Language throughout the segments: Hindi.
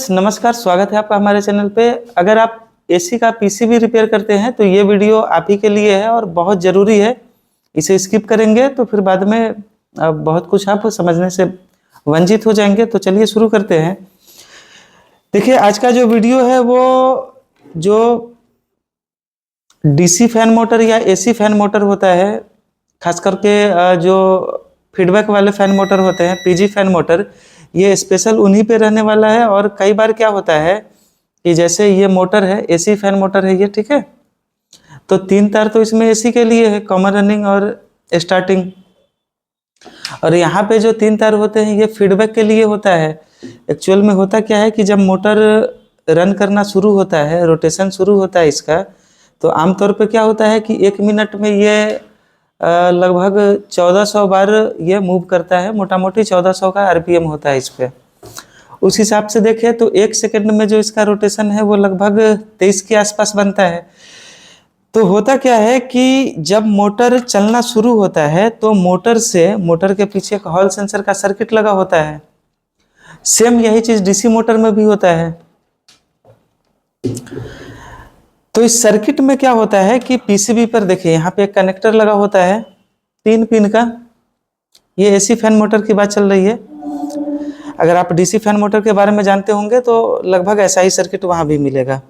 फ्रेंड्स नमस्कार, स्वागत है आपका हमारे चैनल पे। अगर आप एसी का पीसीबी रिपेयर करते हैं तो ये वीडियो आप ही के लिए है और बहुत ज़रूरी है। इसे स्किप करेंगे तो फिर बाद में बहुत कुछ आप समझने से वंचित हो जाएंगे। तो चलिए शुरू करते हैं। देखिए, आज का जो वीडियो है वो जो डीसी फैन मोटर या एसी फैन मोटर होता है, खास करके जो फीडबैक वाले फैन मोटर होते हैं, पीजी फैन मोटर, ये स्पेशल उन्हीं पे रहने वाला है। और कई बार क्या होता है कि जैसे ये मोटर है, एसी फैन मोटर है ये, ठीक है, तो 3 तार तो इसमें एसी के लिए है, कॉमन रनिंग और स्टार्टिंग। और यहाँ पे जो 3 तार होते हैं ये फीडबैक के लिए होता है। एक्चुअल में होता क्या है कि जब मोटर रन करना शुरू होता है, रोटेशन शुरू होता है इसका, तो आमतौर पे क्या होता है कि 1 मिनट में ये लगभग 1400 बार ये मूव करता है। मोटा मोटी 1400 का आरपीएम होता है इस पे। उस हिसाब से देखें तो 1 सेकंड में जो इसका रोटेशन है वो लगभग 23 के आसपास बनता है। तो होता क्या है कि जब मोटर चलना शुरू होता है तो मोटर के पीछे एक हॉल सेंसर का सर्किट लगा होता है। सेम यही चीज डीसी मोटर में भी होता है। तो इस सर्किट में क्या होता है कि पीसीबी पर देखिए यहाँ पे एक कनेक्टर लगा होता है 3 पिन का। ये एसी फैन मोटर की बात चल रही है। अगर आप डीसी फैन मोटर के बारे में जानते होंगे तो लगभग ऐसा ही सर्किट वहां भी मिलेगा।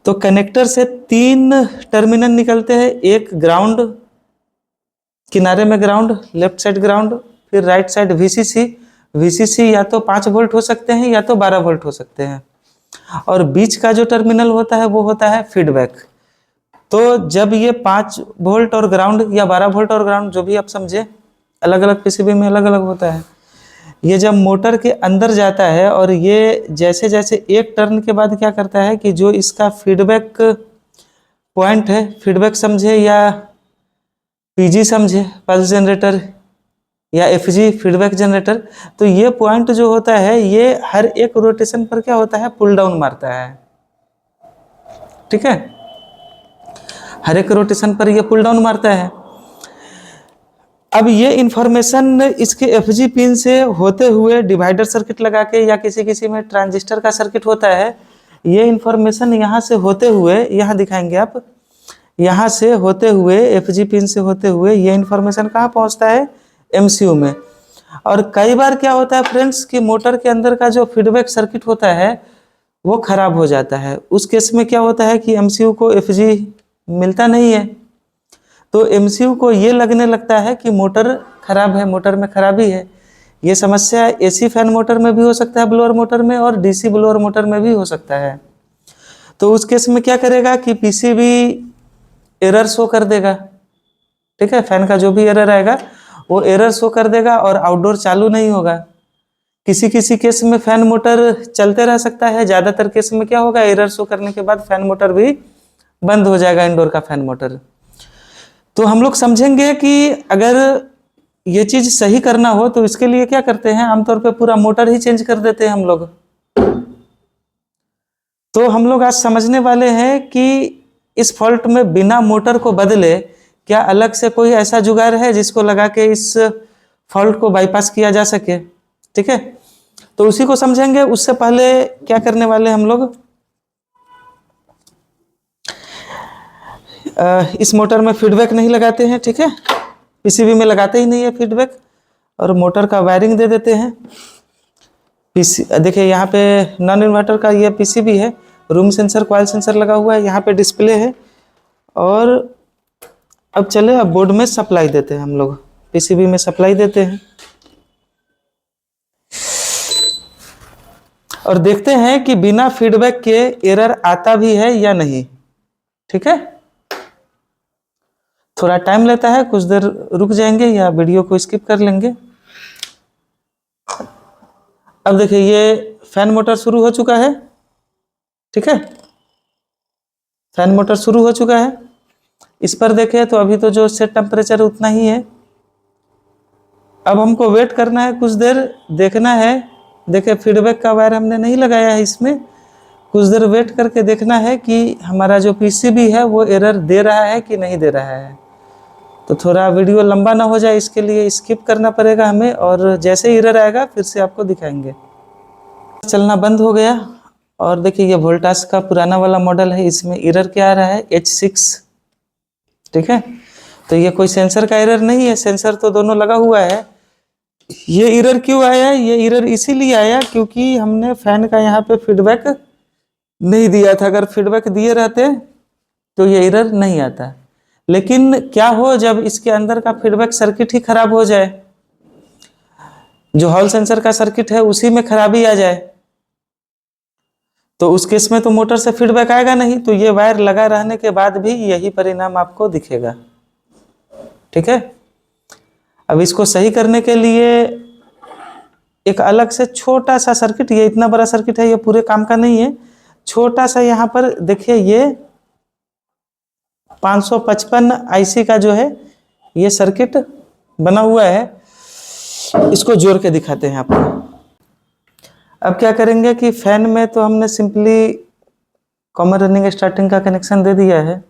तो कनेक्टर से 3 टर्मिनल निकलते हैं। एक ग्राउंड, किनारे में ग्राउंड, लेफ्ट साइड ग्राउंड, फिर राइट साइड वीसीसी या तो 5 वोल्ट हो सकते हैं या तो 12 वोल्ट हो सकते हैं। और बीच का जो टर्मिनल होता है वो होता है फीडबैक। तो जब ये 5 वोल्ट और ग्राउंड या 12 वोल्ट और ग्राउंड, जो भी आप समझे, अलग अलग पीसीबी में अलग अलग होता है, ये जब मोटर के अंदर जाता है और ये जैसे जैसे एक टर्न के बाद क्या करता है कि जो इसका फीडबैक पॉइंट है, फीडबैक समझे या पीजी समझे, पल्स जनरेटर, या एफजी फीडबैक जनरेटर, तो ये पॉइंट जो होता है ये हर एक रोटेशन पर क्या होता है, पुल डाउन मारता है। ठीक है, हर एक रोटेशन पर ये पुल डाउन मारता है। अब ये इंफॉर्मेशन इसके एफजी पिन से होते हुए डिवाइडर सर्किट लगा के, या किसी किसी में ट्रांजिस्टर का सर्किट होता है, ये इंफॉर्मेशन यहाँ से होते हुए, यहाँ दिखाएंगे आप, यहाँ से होते हुए, एफजी पिन से होते हुए ये इंफॉर्मेशन कहाँ पहुँचता है, एमसीयू में। और कई बार क्या होता है फ्रेंड्स कि मोटर के अंदर का जो फीडबैक सर्किट होता है वो खराब हो जाता है। उस केस में क्या होता है कि एमसीयू को एफजी मिलता नहीं है। तो एमसीयू को ये लगने लगता है कि मोटर खराब है, मोटर में खराबी है। ये समस्या एसी फैन मोटर में भी हो सकता है, ब्लोअर मोटर में, और डीसी ब्लोअर मोटर में भी हो सकता है। तो उस केस में क्या करेगा कि पीसीबी एरर शो कर देगा। ठीक है, फैन का जो भी एरर आएगा वो एरर शो कर देगा और आउटडोर चालू नहीं होगा। किसी किसी केस में फैन मोटर चलते रह सकता है। ज़्यादातर केस में क्या होगा, एरर शो करने के बाद फैन मोटर भी बंद हो जाएगा, इंडोर का फैन मोटर। तो हम लोग समझेंगे कि अगर ये चीज़ सही करना हो तो इसके लिए क्या करते हैं, आमतौर पे पूरा मोटर ही चेंज कर देते हैं हम लोग। तो हम लोग आज समझने वाले हैं कि इस फॉल्ट में बिना मोटर को बदले क्या अलग से कोई ऐसा जुगाड़ है जिसको लगा के इस फॉल्ट को बाईपास किया जा सके। ठीक है, तो उसी को समझेंगे। उससे पहले क्या करने वाले हम लोग, इस मोटर में फीडबैक नहीं लगाते हैं। ठीक है, पीसीबी में लगाते ही नहीं है फीडबैक, और मोटर का वायरिंग दे देते हैं। देखिए यहाँ पे नॉन इन्वर्टर का ये पीसीबी है, रूम सेंसर, कॉइल सेंसर लगा हुआ है, यहाँ पे डिस्प्ले है। और अब चले, अब बोर्ड में सप्लाई देते हैं हम लोग, पीसीबी में सप्लाई देते हैं और देखते हैं कि बिना फीडबैक के एरर आता भी है या नहीं। ठीक है, थोड़ा टाइम लेता है, कुछ देर रुक जाएंगे या वीडियो को स्किप कर लेंगे। अब देखिए ये फैन मोटर शुरू हो चुका है। ठीक है, फैन मोटर शुरू हो चुका है। इस पर देखें तो अभी तो जो सेट टेम्परेचर उतना ही है। अब हमको वेट करना है, कुछ देर देखना है। देखिए फीडबैक का वायर हमने नहीं लगाया है इसमें। कुछ देर वेट करके देखना है कि हमारा जो पीसीबी है वो एरर दे रहा है कि नहीं दे रहा है। तो थोड़ा वीडियो लंबा ना हो जाए इसके लिए स्किप करना पड़ेगा हमें, और जैसे ही एरर आएगा फिर से आपको दिखाएंगे। चलना बंद हो गया। और देखिए ये वोल्टास का पुराना वाला मॉडल है, इसमें एरर क्या आ रहा है, H6। ठीक है, तो ये कोई सेंसर का एरर नहीं है, सेंसर तो दोनों लगा हुआ है। ये एरर क्यों आया, ये एरर इसीलिए आया क्योंकि हमने फैन का यहाँ पे फीडबैक नहीं दिया था। अगर फीडबैक दिए रहते तो ये एरर नहीं आता। लेकिन क्या हो जब इसके अंदर का फीडबैक सर्किट ही खराब हो जाए, जो हॉल सेंसर का सर्किट है उसी में खराबी आ जाए, तो उस केस में तो मोटर से फीडबैक आएगा नहीं, तो ये वायर लगा रहने के बाद भी यही परिणाम आपको दिखेगा। ठीक है, अब इसको सही करने के लिए एक अलग से छोटा सा सर्किट, ये इतना बड़ा सर्किट है, ये पूरे काम का नहीं है, छोटा सा यहाँ पर देखिए ये 555 आईसी का जो है ये सर्किट बना हुआ है, इसको जोड़ के दिखाते हैं आपको। अब क्या करेंगे कि फैन में तो हमने सिंपली कॉमन रनिंग स्टार्टिंग का कनेक्शन दे दिया है,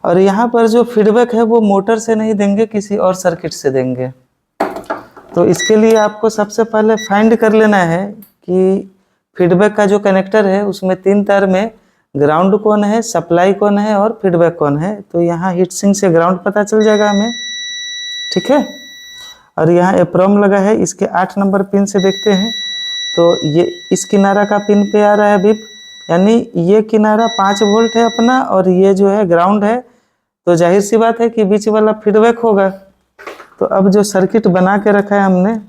और यहाँ पर जो फीडबैक है वो मोटर से नहीं देंगे, किसी और सर्किट से देंगे। तो इसके लिए आपको सबसे पहले फाइंड कर लेना है कि फीडबैक का जो कनेक्टर है उसमें 3 तार में ग्राउंड कौन है, सप्लाई कौन है और फीडबैक कौन है। तो यहाँ हीट सिंक से ग्राउंड पता चल जाएगा हमें। ठीक है, और यहाँ एप्रोम लगा है, इसके 8 नंबर पिन से देखते हैं तो ये इस किनारा का पिन पे आ रहा है बिप, यानी ये किनारा 5 वोल्ट है अपना, और ये जो है ग्राउंड है, तो जाहिर सी बात है कि बीच वाला फीडबैक होगा। तो अब जो सर्किट बना के रखा है हमने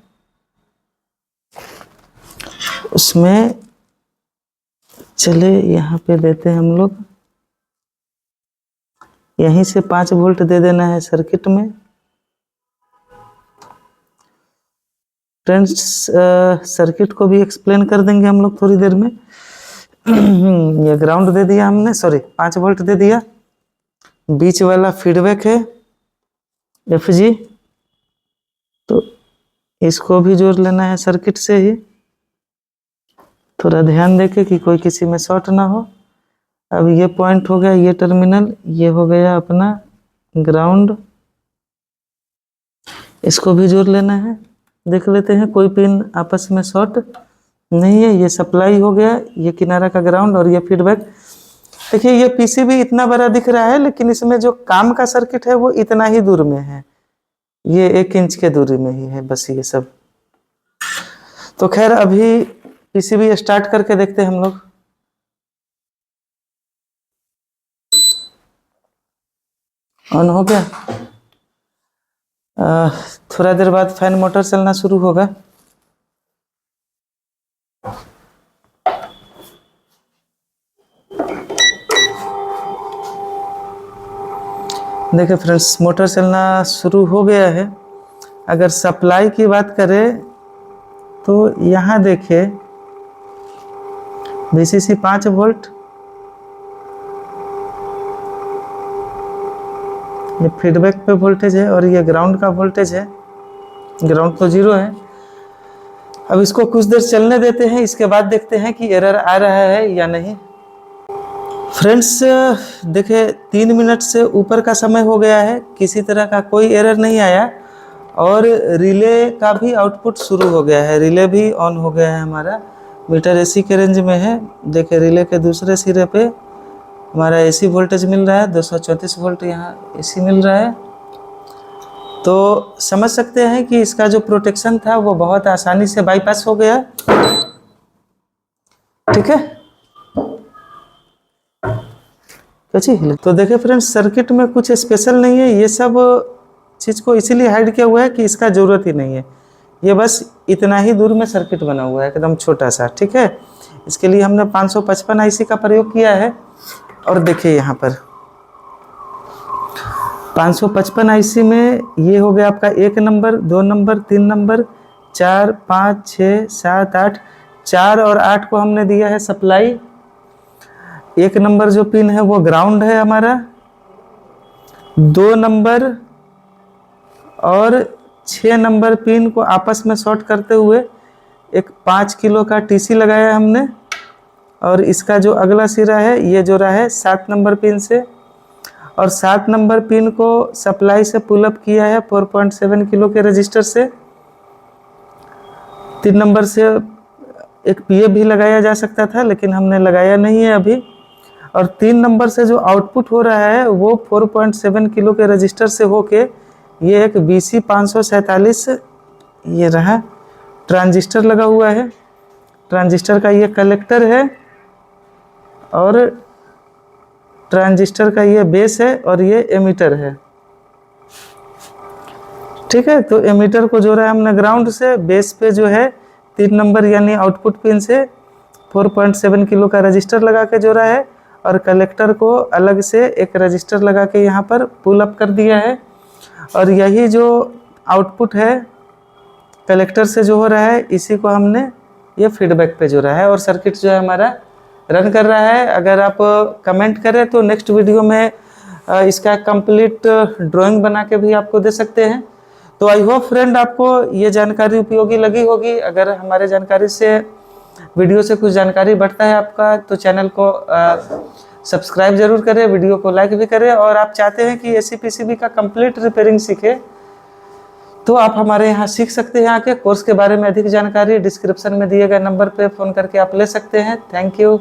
उसमें चले यहाँ पे देते हैं हम लोग, यहीं से 5 वोल्ट दे देना है सर्किट में। फ्रेंड्स सर्किट को भी एक्सप्लेन कर देंगे हम लोग थोड़ी देर में। ये ग्राउंड दे दिया हमने, सॉरी 5 वोल्ट दे दिया, बीच वाला फीडबैक है FG, तो इसको भी जोड़ लेना है सर्किट से ही। थोड़ा ध्यान देके कि कोई किसी में शॉर्ट ना हो। अब ये पॉइंट हो गया, ये टर्मिनल, ये हो गया अपना ग्राउंड, इसको भी जोड़ लेना है। देख लेते हैं कोई पिन आपस में शॉर्ट नहीं है। ये सप्लाई हो गया, ये किनारा का ग्राउंड और ये फीडबैक। देखिए ये पीसीबी इतना बड़ा दिख रहा है, लेकिन इसमें जो काम का सर्किट है वो इतना ही दूर में है, ये 1 इंच के दूरी में ही है बस ये सब। तो खैर अभी पीसीबी स्टार्ट करके देखते हैं हम लोग। ऑन हो गया। थोड़ा देर बाद फैन मोटर चलना शुरू होगा। देखिए फ्रेंड्स मोटर चलना शुरू हो गया है। अगर सप्लाई की बात करें तो यहाँ देखिए VCC 5 वोल्ट, ये फीडबैक पे वोल्टेज है और ये ग्राउंड का वोल्टेज है, ग्राउंड तो 0 है। अब इसको कुछ देर चलने देते हैं, इसके बाद देखते हैं कि एरर आ रहा है या नहीं। फ्रेंड्स देखिए 3 मिनट से ऊपर का समय हो गया है, किसी तरह का कोई एरर नहीं आया, और रिले का भी आउटपुट शुरू हो गया है, रिले भी ऑन हो गया है हमारा। मीटर AC के रेंज में है। देखिए रिले के दूसरे सिरे पे हमारा AC वोल्टेज मिल रहा है, 234 वोल्ट यहाँ AC मिल रहा है। तो समझ सकते हैं कि इसका जो प्रोटेक्शन था वो बहुत आसानी से बाईपास हो गया। ठीक है, तो देखिए फ्रेंड्स सर्किट में कुछ स्पेशल नहीं है, ये सब चीज़ को इसीलिए हाइड किया हुआ है कि इसका ज़रूरत ही नहीं है। ये बस इतना ही दूर में सर्किट बना हुआ है, एकदम छोटा सा। ठीक है, इसके लिए हमने 555 IC का प्रयोग किया है। और देखिए यहाँ पर 555 IC में ये हो गया आपका 1 नंबर, 2 नंबर, 3 नंबर, 4, 5, 6, 7, 8, 4 और 8 को हमने दिया है सप्लाई। 1 नंबर जो पिन है वो ग्राउंड है हमारा, 2 नंबर और 6 नंबर पिन को आपस में शॉर्ट करते हुए एक 5 किलो का TC लगाया हमने, और इसका जो अगला सिरा है ये जोड़ा है 7 नंबर पिन से, और 7 नंबर पिन को सप्लाई से पुल अप किया है 4.7 किलो के रजिस्टर से। 3 नंबर से एक PA भी लगाया जा सकता था, लेकिन हमने लगाया नहीं है अभी। और 3 नंबर से जो आउटपुट हो रहा है वो 4.7 किलो के रजिस्टर से होके ये एक BC 547 ये रहा ट्रांजिस्टर लगा हुआ है। ट्रांजिस्टर का ये कलेक्टर है और ट्रांजिस्टर का ये बेस है और ये एमीटर है। ठीक है, तो एमीटर को जोड़ा है हमने ग्राउंड से, बेस पे जो है 3 नंबर यानी आउटपुट पिन से 4.7 किलो का रजिस्टर लगा के जोड़ा है, और कलेक्टर को अलग से एक रजिस्टर लगा के यहाँ पर पुल अप कर दिया है। और यही जो आउटपुट है कलेक्टर से जो हो रहा है, इसी को हमने ये फीडबैक पे जोड़ा है और सर्किट जो है हमारा रन कर रहा है। अगर आप कमेंट करें तो नेक्स्ट वीडियो में इसका कंप्लीट ड्राइंग बना के भी आपको दे सकते हैं। तो आई होप फ्रेंड आपको ये जानकारी उपयोगी लगी होगी। अगर हमारे जानकारी से वीडियो से कुछ जानकारी बढ़ता है आपका, तो चैनल को सब्सक्राइब जरूर करें, वीडियो को लाइक भी करें। और आप चाहते हैं कि AC PCB का कंप्लीट रिपेयरिंग सीखें, तो आप हमारे यहाँ सीख सकते हैं। आके कोर्स के बारे में अधिक जानकारी डिस्क्रिप्शन में दिए गए नंबर पे फ़ोन करके आप ले सकते हैं। Thank you.